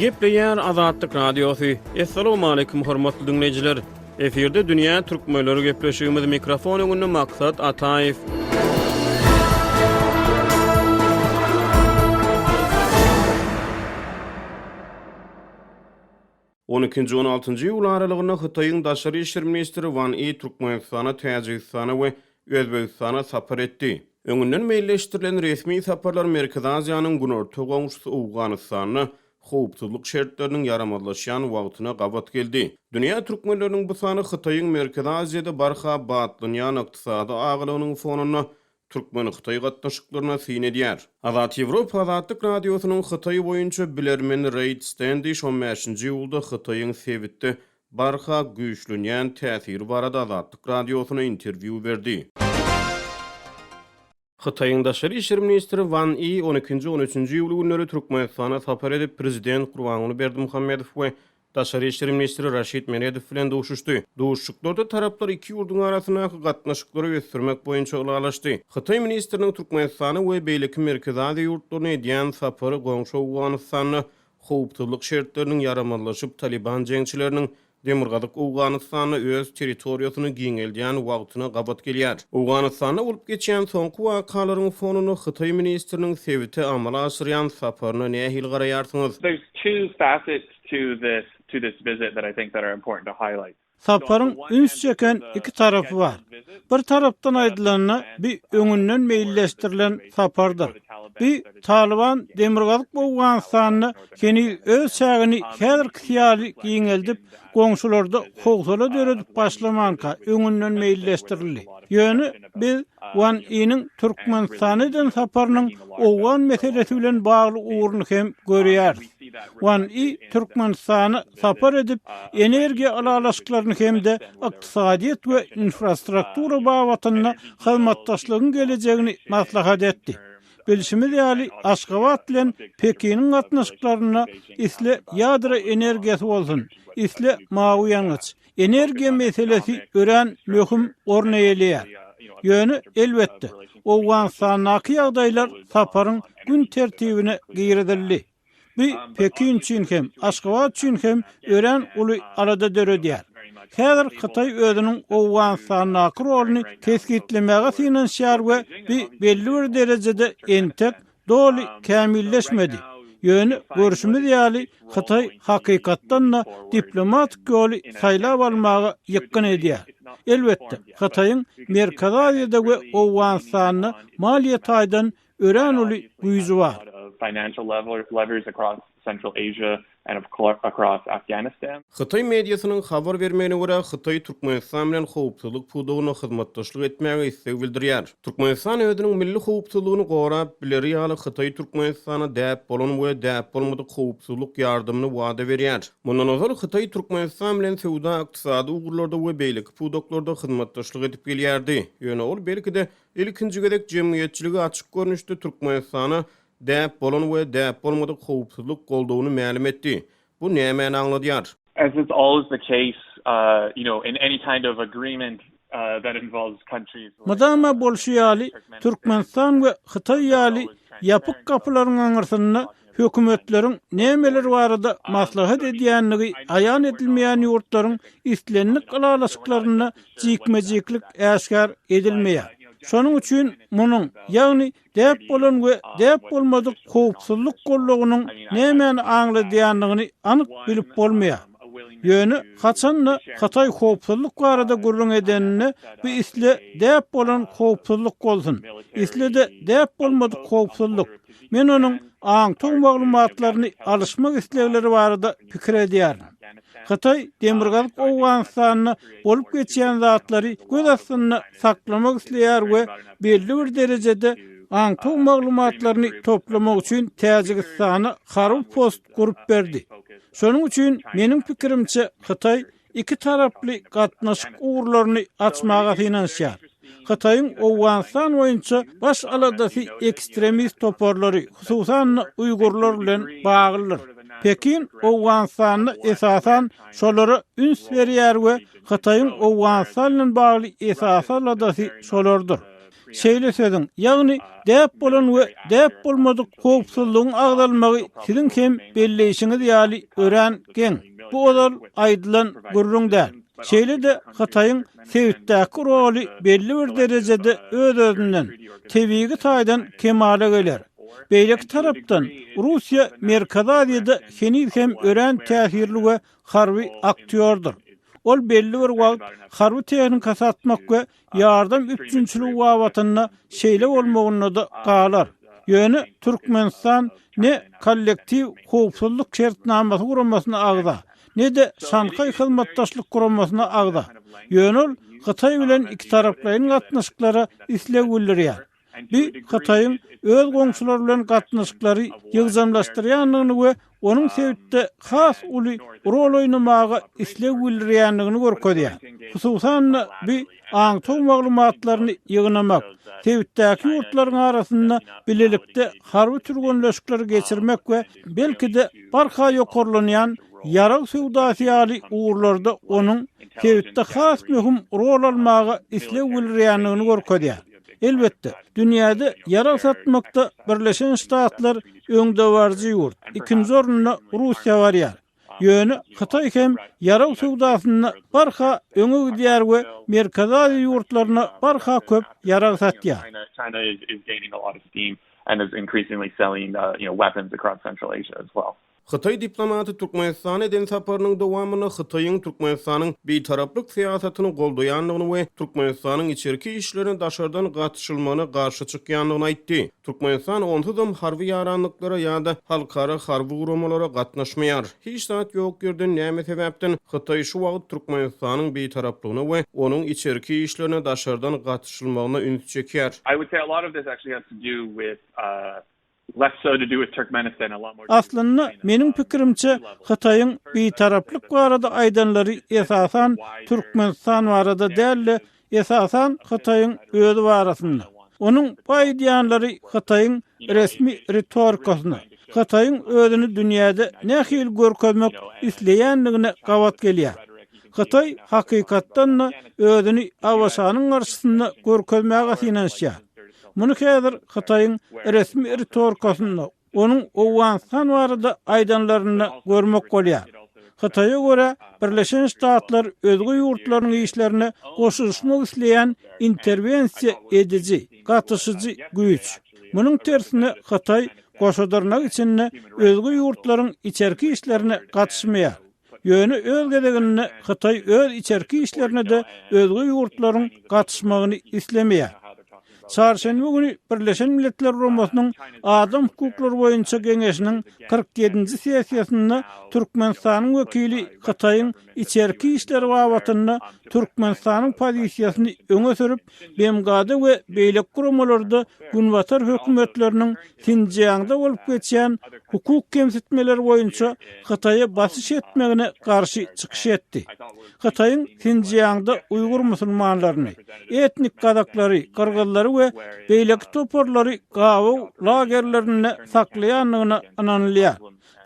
Gepleýär Azatlyk Radiosu. Assalamu alaykum hormatly dinleýijiler. Eferde dünýä türkmenleri gepleşigimiz mikrofon öňünde maksat Ataýew. On 16-njy ýyl aralygyna Hytaýyň daşary işler ministri Wang Yi Türkmenistana, Täjikistana we Özbegistana sapar etdi. Öňünden meýilleşdirilen resmi saparlar Merkezi Aziýanyň günorta goňşusy Awganystanyny howpsuzlyk şertleriniň yaramadlaşýan wagtyna gabat geldi. Dünýä türkmenleriniň bu sany Hytaýyň Merkezi Aziýada barha batlanýan ykdysady agylygynyň fonuna Türkmen Hytaý gatnaşyklaryna syn edýär. Azat Ýewropa Azatlyk Radiosynyň Hytaý boýunça bilermeni Reid Standish 15-nji ýylda Hytaýyň sebitde barha güýçlenýän täsiri barada Azatlyk Radiosyna interwiu berdi. Hytaýyň daşary işler ministri Wang Yi 12-13-nji ýyl günleri Türkmenistana sapar edip prezident Gurbanuly Berdimuhammedow we daşary işler ministri Raşid Meredow bilen duşuşdy. Duşuşyklarda taraplar iki ýurduň arasyna gatnaşyklary ösdürmek boýunça ulalaşdy. Hytaý ministriniň Türkmenistana we beýleki Merkezi Aziýa ýurtlaryna edýän sapary goňşy Awganystanyny howpsuzlyk şertleriniň yaramadlaşyp Taliban jeňçileriniň Demirgazyk Awganystanyny öz territoriýasyny giňelýän wagtyna gabat gelýär. Awganystanyna bolup geçýän soňky wakalaryň fonuny Hytaý ministriniň sebiti amala aşyrýan saparyna nähil garaýarsyňyz? There's two facets to this visit that I think that are important to highlight. Saparyň üns çeken iki tarapy bar. Bir tarapdan aýdylanyna bir öňünden meýilleşdirilen sapardyr. Bir Taliban Demirgazyk Awganystanyny keni öz çägini häzirki hyýaly giňeldip goňşularda howsala döredip başlamanka öňünden meýilleşdirildi. Ýöne biz Wang Yi'niň Türkmenistanyň saparynyň Awgan meselesi bilen bagly uğruny hem görýär. Wang Yi Türkmenistany sapar edip energiýa alalaşyklaryny hemde ykdysadyýet we infrastruktura bawatyna hyzmatdaşlygyň gelejegini maslahat etdi. Bilişimiz ýaly Aşgabat bilen Pekiniň gatnaşyklaryna isle ýadra energiýasy bolsun, isle mawy ýanyç, energiýa meselesi ören möhüm orna elýär. Ýöne elbetde Awganystanyňky ýagdaýlar saparyň gün tertibine giýredildi. Bir Pekin üçin hem Aşgabat üçin hem ören uly arada döredýär. Häzir Hytaý özüniň Awganystanyňky roluny keskitlemäge synanýar we belli bir derejede entek doly kämilleşmedi. Ýöne görüşimiz ýaly Hytaý hakykatdan diplomatik ýoly saýlap almagy ýakyn edýär. Elbetde Hytaýyň Merkezi Aziýada we Awganystanyny maliýet aýdan ören uly güýji bar. Financial levers across Central Asia and across Afghanistan. Hytaý mediasynyň habar bermegine görä Hytaý Türkmenistan bilen howpsuzlyk pudugyna hyzmatdaşlyk etmäge istek bildirýär. Türkmenistan özüniň milli howpsuzlygyny gorap bileri ýaly Hytaý Türkmenistana däp bolan we däp bolmadyk howpsuzlyk ýardymyny wada berýär. Mundan öňe Hytaý Türkmenistan bilen sowda ykdysady ugurlarda we beýleki pudoklarda hyzmatdaşlyk edip gelýärdi. Ýöne ol belki-de ilkinji gedek jemgyýetçiligi açyk görnüşde Türkmenistana däp bolan we däp bolmadyk howpsuzlyk goldawyny ma'lum etdi. Bu näme aňladýar? As is always the case, in any kind of agreement that involves countries. Madama bolşýaly Türkmenistan we Hytaý ýaly ýapyk kapylaryň aňyrsyna hökümetleriň nämeler barada maslahat edýänligi aýan edilmeýän ýurtlaryň islenlik alalaşyklaryna jikmejiklik äşkar edilmeýär. Şonuň üçin munyň ýagny däp bolan we däp bolmadyk howpsuzlyk gollagynyň näme aňladýanlygyny anyk bilip bolmaýar. Ýöne haçanla Hytaý howpsuzlyk barada gurrun edenini bir isle däp bolan howpsuzlyk bolsun. Isle de däp bolmadyk howpsuzlyk. Men onuň aňtoň maglumatlaryny alışmak islegleri barada pikir edýärim. Hytaý Demirgazyk Awganystanyny bolup geçýän zatlary göz astyna saklamak isleýär we belli bir derejede aňtoň maglumatlaryny toplamak üçin Täjikistany harup post gurup berdi. Şonuň üçin meniň pikirimçe Hytaý iki taraply gatnaşyk ugurlaryny açmaga synanýar. Hytaýyň Awganystan boýunça baş aladasy ekstremist toporlary, hususan Uýgurlar bilen baglydyr. Pekin Awganystanyny esasan şolary üns berýär we Hytaýyň Awganystan bilen bagly esasy aladasy şolardyr. şeýle sözdüň. Ýagny däp bolan we däp bolmadyk howpsuzlygyň agdalmagy siziň hem belleýişiňiz ýaly ören geň. Bu odal aýdylan gurrun däl. Şeýle de Hataýyň Sewitdäki roly belli bir derejede öz-özünden tebigi taýdan kemale geler. Beýleki tarapdan Russiýa Merkezi Aziýada hem ören täsirli we harby aktýordur. Ol belli bir wagt harby tehnika satmak we ýardam üçinçilik wawatyna şeýle bolmagyna da galar. Ýöne Türkmenistan ne kollektiv howpsuzlyk şertnamasy guramasyna agda, ne de Şanxay hyzmatdaşlyk guramasyna agda. Ýöne Hataý bilen iki taraplaryň gatnaşyklary isleg bildirýär. Bir Hataýyň öz goňşular bilen gatnaşyklary ýygzamlaşdyrýanlygyny we onuň Sewitde has uly rol oýnamagy isleg bildirýänligini görkezýär. Hususan bir aňtow maglumatlaryny ýygnamak, Sewitdäki ýurtlaryň arasynda bilelikde harby türgünleşikleri geçirmek we belki de barha ýokarlanýan yarak sewdasy ýaly uğurlarda onuň Sewitde has möhüm rol almagy isleg bildirýänligini görkezýär. Elbette, dünýäde yarak satmakda Birleşen Ştatlar öňde barjy ýurt. Ikinji orunda Russiýa barýar. Ýöne Hataý hem yarak sewdasyna barha öňe gidýär we Merkezi Aziýa ýurtlaryna barha köp yarak satýar. China is gaining a lot of steam and is increasingly selling weapons across Central Asia as well. Hataý diplomaty Türkmenistan eden saparynyň dowamyny Hataýyň Türkmenistanyň beýtaraplyk syýasatyny goldaýanlygyny we Türkmenistanyň içerki işlerine daşardan gatnaşylmagyna garşy çykýanlygyny aýtdy. Türkmenistan onsuzam harby ýaranlyklara ýa-da halkara harby guramalara gatnaşmaýar. Hiç zat ýok ýerden näme sebäpden Hataý şu wagt Türkmenistanyň beýtaraplygyny we onuň içerki işlerine daşardan gatnaşylmagyna üns çekýär. I would say a lot of this actually has to do with less so to do with Turkmenistan, a lot more. Aslında menin pikirimçe Hataýyň beýtaraplyk barada aýdanlary esasan Türkmenistan barada däl, esasan Hataýyň özi barasynda. Onuň paýdýanlary Hataýyň resmi retorikasyna, Hataýyň özüni dünýäde nähil görkezmek isleýänligine gawat gelýär. Hataý hakykatdan özüni awasanyň garşysynda görkezmäge sinanýar. Muny häzir Hataýyň resmi retorikasyna, onuň Owganistan barada aýdanlaryny görmek bolýar. Hataýa görä Birleşen Ştatlar özgü ýurtlarynyň işlerine goşulmak isleýän interwensiýa edici, gatyşyjy güýç. Munyň tersine Hataý goşadyrnak üçin özgü ýurtlaryň içerki işlerine gatnaşmaýar. Ýöne öz gedegini Hataý öz içerki işlerine de özgü ýurtlaryň gatnaşmagyny islemeýär. Çarşenbe günü Birleşen Milletler Romasynyň Adam hukuklary boýunça geňeşiniň 47-nji sessiýasynda Türkmenistanyň wekili Hataýyň içerki işleri wawatyna Türkmenistanyň pozisiýasyny öňe sürüp, Bemgada we beýlek guramalarda günbatar hökümetleriniň Sinjiangda bolup geçýän hukuk kemsitmeleri boýunça Hataýa basyş etmegine garşy çykyş etdi. Hataýyň Sinjiangda Uýgur musulmanlaryny, etnik gazaklary, kyrgyzlary we beýlek toporlary gawa lagerlerine saklaýanlygyny ananylýar.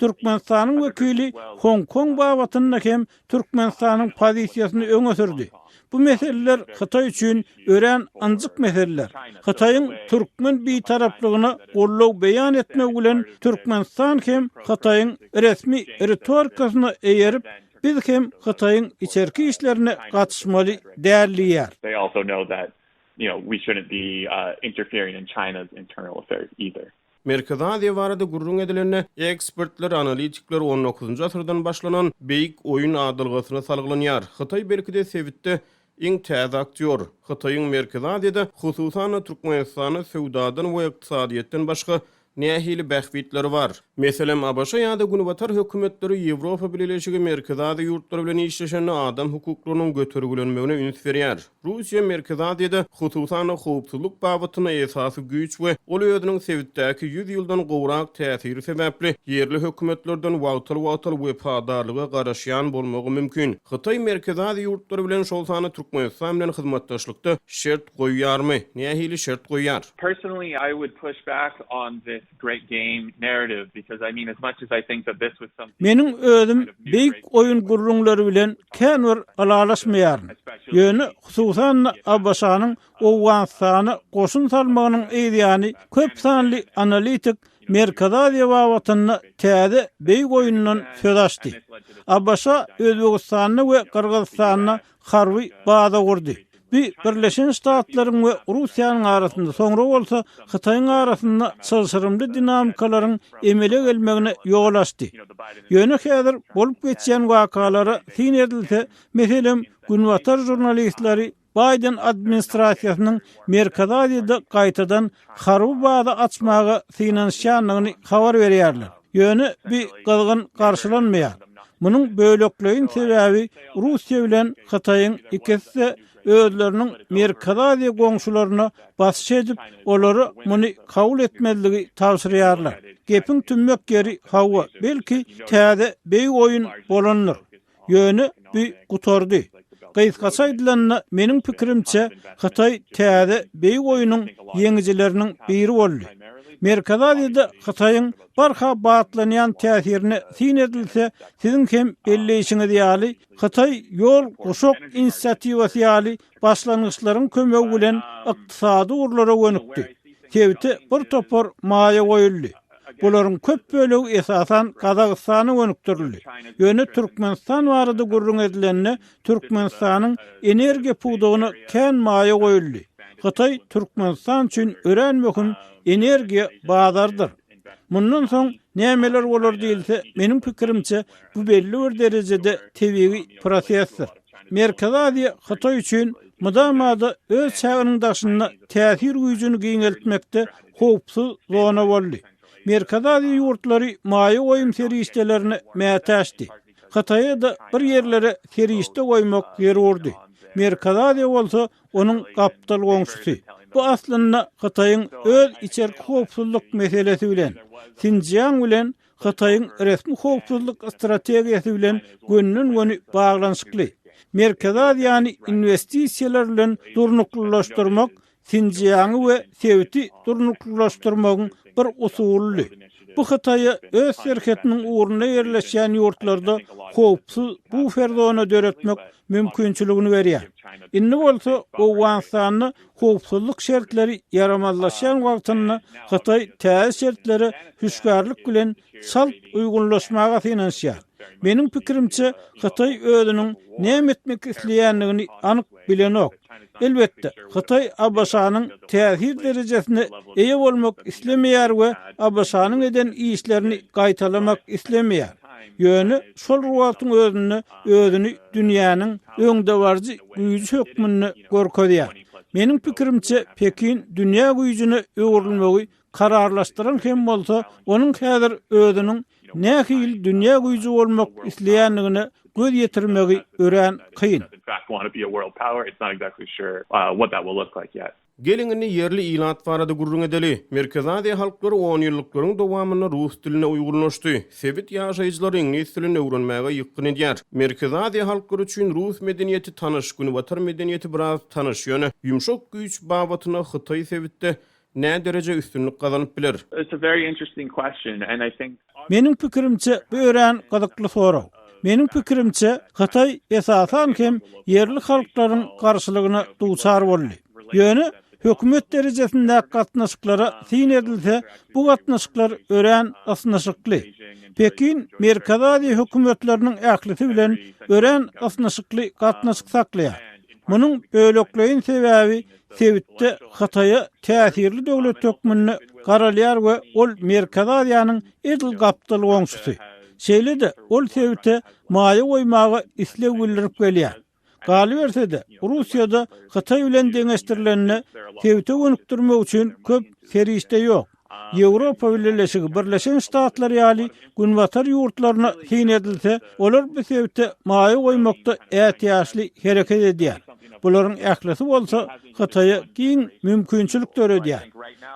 Türkmenistanyň wekili Hong Kong bawatyna hem Türkmenistanyň pozisiýasyny öňe sürdi. Bu meseleler Hataý üçin ören anjyk meseleler. Hataýyň türkmen beýtaraplygyny gollaw beýan etmek bilen Türkmenistan hem Hataýyň resmi retorikasyna eýerip, biz hem Hataýyň içerki işlerine gatnaşmaly däldiýär. They also know that we shouldn't be interfering in China's internal affairs either. Merkezi Aziýa barada gurrun edilenle ekspertler, analitikler 19-njy asyrdan başlanan beýik oýun adylgysyna salgylanyar. Hataý belki de Sewitde iň täze aktýor. Hataýyň Merkezi Aziýada hususan Türkmenistany sewdadan we ykdysadyýetden başga nähili bähwitleri bar. Meselem Abaşa ýa-da günbatar hökümetleri Ýewropa Birleşigi Merkezi Aziýa ýurtlary bilen işleşen adam hukuklarynyň götürgilenmegine üns berýär. Russiýa Merkezi Aziýada hususan howpsuzlyk babatyna esasy güýç we ol özüniň Sewitdäki 100 ýyldan gowrak täsiri sebäpli ýerli hökümetlerden wagtyl wefadarlyga garaşýan bolmagy mümkin. Hataý Merkezi Aziýa ýurtlary bilen şol sany Türkmenistan bilen hyzmatdaşlykda şert goýýarmy? Nähili şert goýýar? Personally, I would push back on this great game narrative, because I mean, as much as I think that this was something Menin özüm beýik oyun gurrunlary bilen känwer alalaşmaýaryn. Ýöne hususan Abbasanyň Owganstany goşun salmagynyň eýdýany köp sanly analitik Merkadaziýa wawatyny täze beýik oyundan söz açdy. Abbasa Özbegistany we Kyrgyzstany harby baza gurdy. Birleşen Ştatlaryň we Russiýanyň arasynda soňra bolsa Hytaýyň arasynda çylşyrymly dinamikalaryň emele gelmegine ýol açdy. Ýöne häzir bolup geçýän wakalary tin edilse, meselem günwatar jurnalistleri Biden administrasiýasynyň Merkadaziýada gaýtadan harby baza açmagy finansiýanlygyny habar berýärler. Ýöne bir gylgyn garşylanmaýar. Munyň bölekleýin sebäbi Russiýa bilen Hytaýyň ikisi özlerinin Merkadaziýa goňşularyna basyş edip, olary muny kabul etmezligi tawsyrýarlar. Gepin tümmek geri hawa, belki täze beýik oyun bolanlar. Ýöne bir gutordy. Gysgaça aýdylanna meniň pikirimçe Hytaý täze beýik oyunyň ýeňijileriniň biri boldy. Merkadaziýada Hytaýyň barha batlanýan täsirini tin edilse, siziň hem belleýişiňiz ýaly Hytaý ýol goşok inisiatiwasy ýaly başlangyçlaryň kömegi bilen ykdysady urlara gönükdi. Tebiti bir topar maýa goýuldy. Bularyň köp bölegi esasan Kazakstana gönükdirildi. Ýöne Türkmenistan barada gurrun edilenne Türkmenistanyň energiýa puwdugyny kän maýa goýuldy. Hytaý Türkmenistan üçin ören möhüm energiýa bazardyr. Mundan soň nämeler bolar diýilse, meniň pikirimçe bu belli bir derejede tebigi prosesdir. Merkadaziýa Hytaý üçin mudamada öz çagynyň daşyna täsir güýjüni giňeltmekde howpsuz zona boldy. Merkadaziýa ýurtlary maýa goýum serişdelerini mätäşdi. Hytaýa da bir ýerlere serişde goýmak ýerurdy. Merkadaziýa bolsa onuň gapdal goňşusy. Bu aslynda Hytaýyň öz içerki howpsuzlyk meselesi bilen, Sinjiang bilen Hytaýyň resmi howpsuzlyk strategiýasy bilen gönnün-göni baglanyşykly. Merkadaziýany investisiýalar bilen durnuklaşdyrmak, Sinjiangy we Tebiti durnuklaşdyrmagyň bir usuly. Bu Hytaýa öz serhetiniň uğruna ýerleşýän ýurtlarda howpsuz bufer zona döretmek mümkinçiligini berýär. Indi bolsa Owganstany howpsuzlyk şertleri yaramazlaşýan wagtynda Hytaý täze şertleri hüsgarlyk bilen salt uýgunlaşmaga finansiýar. Meniň pikirimçe Hytaý özüniň näme etmek isleýänligini anyk bilenok. Elbetde Hytaý Abbasanyň täsir derejesine eýe bolmak islemeýär we Abbasanyň eden işlerini gaýtalamak islemeýär. Ýöne şol ruwatyň özüni dünýäniň öňde barjy güýji hökmüni görkezýär. Meniň pikirimçe Pekin dünýä güýjüne öwrülmegi kararlaşdyran hem bolsa, onuň häzir özüniň nähil dünýä güýji bolmak isleýänligine göz ýetirmegi ören kyn. Gelingini yerli ilat barada gurrun edeli. Merkadaziýa halklary 10 ýyllyklaryň dowamyny rus diline uýgurlaşdy. Sebit ýaşaýjylar ingliz dilini öwrenmäge ýykyn edýär. Merkadaziýa halklary üçin rus medeniýeti tanyş, günwatar medeniýeti biraz tanyş ýöne ýumşak güýç babatyna Hytaý sebitde ne derece üstünlük kazanıp bilir? It's a very interesting question, and I think Meniň pikirimçe bu ören gazykly soraw. Meniň pikirimçe Hytaý esasan hem yerli halklaryň garşylygyna duçar boldy. Ýöne hökümet derejesinde gatnaşyklara tin edilse, bu gatnaşyklar ören asnaşykly. Pekin Merkadaziýa hökümetleriniň ählisi bilen ören asnaşykly gatnaşyk saklaýar. Munyň bölekleýin sebäbi Tebitde Hytaýa täsirli döwlet hökmüni garalýar we ol Merkadaziýanyň edil gapdaly goňşusy. Şeýle-de ol Tebitde maýa goýmagy islew bildirip gelýär. Galy bersede Russiýada Hytaý bilen deňeşdirilenini Tebitde gönükdirmek üçin köp serişde ýok. Ýewropa Birleşigi, Birleşen Ştatlar ýaly günwatar ýurtlaryna hin edilse, olar bu Tebitde maýa goýmakda ätýaşly hereket edýär. Bularyň ählisi bolsa Hytaýa giň mümkinçilik töredýär.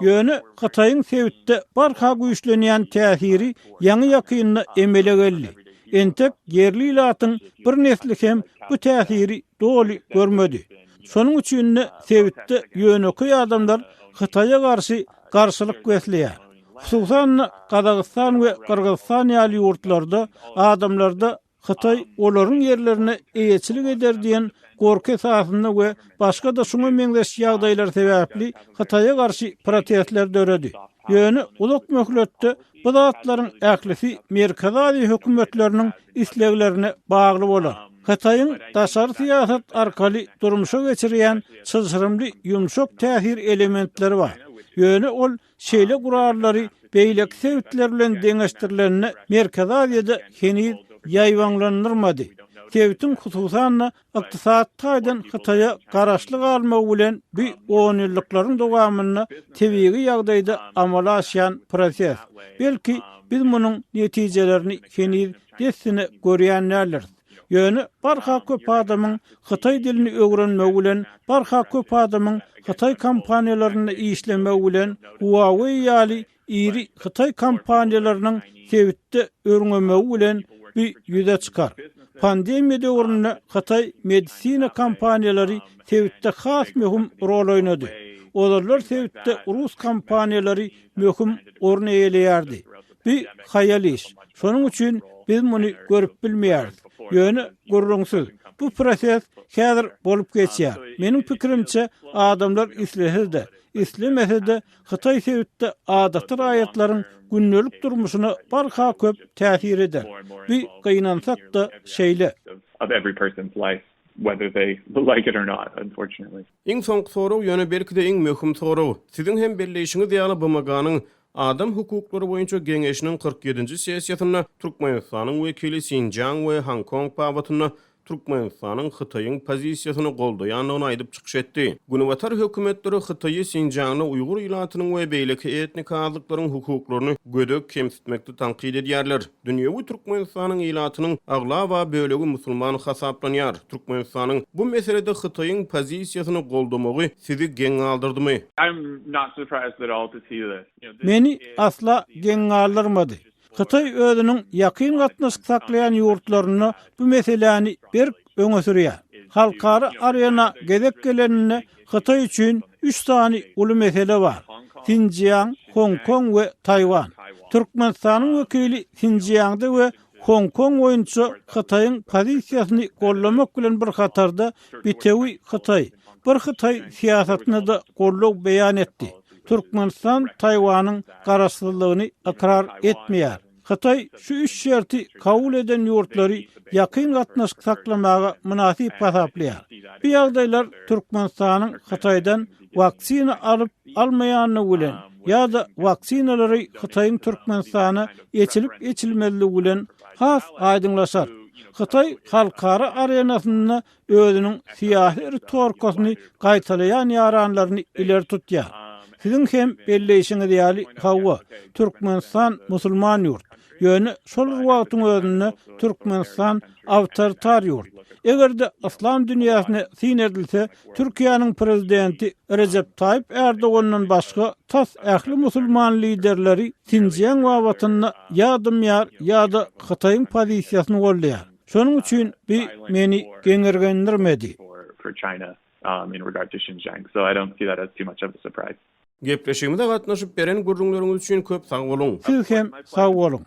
Ýöne Hytaýyň Tebitde barha güýçlenýän täsiri ýaňy ýakynyna emele geldi. Entek yerli ilatyň bir nesli hem bu täsiri doly görmedi. Şonuň üçin Tebitde ýöneki adamlar Hytaýa garşy garşylyk gösleýär. Hususan Kazakistan we Kırgızstan ýaly ýurtlarda adamlarda Xitay olaryň ýerlerine eýetçilik eder diýen gorky esasynda we başga da şuňa meňzeş ýagdaýlar sebäpli Xitaýa garşy protestler döredi. Ýöne uluk möhletde bu zatlaryň ählisi Merkez Aziýa hökümetleriniň isleglerine bagly bolar. Xitaýyň daşary siýasat arkaly durmuşa geçirýän çyzgyrymly ýumşak täsir elementleri bar. Ýöne ol şeýle gurarlary beýlek sebitler bilen deňeşdirilenine Merkez Aziýada heniz ýaýwanlanyrmady. Sebitin hususan ykdysat taýdan Xitaýa garaşlyk almagy bilen bir 10 ýyllyklaryň dowamyny tebigi ýagdaýda amala aşýan proses. Belki biz munyň netijelerini heniz desine görýänler. Ýöne barha köp adamyň Xitay dilini öwrenmegi bilen, barha köp adamyň Xitay kompaniýalaryna işlemegi bilen, Huawei ýaly iri Xitay kompaniýalarynyň sebitde öwrenmegi bilen bir ýüze çykar. Pandemiýa döwründe Xitay medisina kompaniýalary sebitde has möhüm rol oýnady. Olarlar sebitde Rus kompaniýalary möhüm orun eýelýärdi. Bir hayal iş. Şonuň üçin biz muny görüp bilmeýärdi. Ýöne gurrunsyz. Bu proses häzir bolup geçýär. Meniň pikirimçe adamlar isleýärdi. İslemese Xitay sebitde adaty raýatlaryň günnelik durmuşuna barha köp täsir eder. Bir gynansak da şeýle. Of every person's life, whether they like it or not, unfortunately. Iň soňky soraw ýöne belki de iň möhüm soraw. Siziň hem belleşiňiz ýaly BMG-nyň Adam hukuklary boýunça geňeşiniň 47-nji sessiýasyna Türkmenistanyň wekili Xinjiang we Hong Kong babatyna Türkmenistanyň Xitaýyň pozisiýasyny goldaýanyny aýdyp çykyş etdi. Güniwatar hökümetleri Xitaýy Xinjiangny Uýgur ýylatynyň we beýleki etnik azlyklaryň hukuklaryny gödök kemsitmekde tanqid edýärler. Dünýäwi Türkmenistanyň ýylatynyň agla we bölegi musulman hasaplanýar. Türkmenistanyň bu meselede Xitaýyň pozisiýasyny goldamagy sizi geň aldyrdymy? I'm not surprised at all to see this. Meni asla geň aldyrmady. Xitay özüniň ýakyn gatnaşyk saklayan ýurtlaryny bu meseleni bir öňe sürýär. Halkara arena gezek gelenine Xitay üçin 3 tany uly mesele bar. Xinjiang, Hong Kong we Taywan. Türkmenistanyň wekili Xinjiangda we Hong Kong boýunça Xitaýyň pozisiýasyny gollamak bilen bir hatarda bitewi Xitay. Bir Xitay siýasatyny da gollak beýan etdi. Türkmenistan Taywanyň garaşsyzlygyny ikrar etmeýär. Xitay şu 3 şerti kabul eden ýurtlary ýakyn gatnaşyk saklamaga münasip hasaplaýar. Bu ýagdaýlar Türkmenistanyň Xitaýdan waksina alyp almaýanyny bilen ýa-da vaksinalary Xitaýyň Türkmenistana geçilmeli bilen has aýdyňlaşar. Xitay halkara arenasynda özüniň siýasy retorikasyny gaýtalayan ýaranlaryny ileri tutýar. Siziň hem belleşiňiz ýaly hawa Türkmenistan musulman ýurt. Ýöne şol wagtyň özünde Türkmenistan awtoritar ýurt. Egerde islam dünýäsine sin edilse, Türkiýanyň prezidenti Recep Tayyip Erdoğan'dan başga tas ähli musulman liderleri Xinjiang wabatyny ýadymýar ýa-da Xitaýyň pozisiýasyny gollaýar. Şonuň üçin meni geňergendirmedi. For China in regard to Xinjiang. So I don't see that as too much of a surprise. Gepleşigimizde gatnaşyp beren gurrunlaryňyz üçin köp sag bolun. Siz hem sag bolun.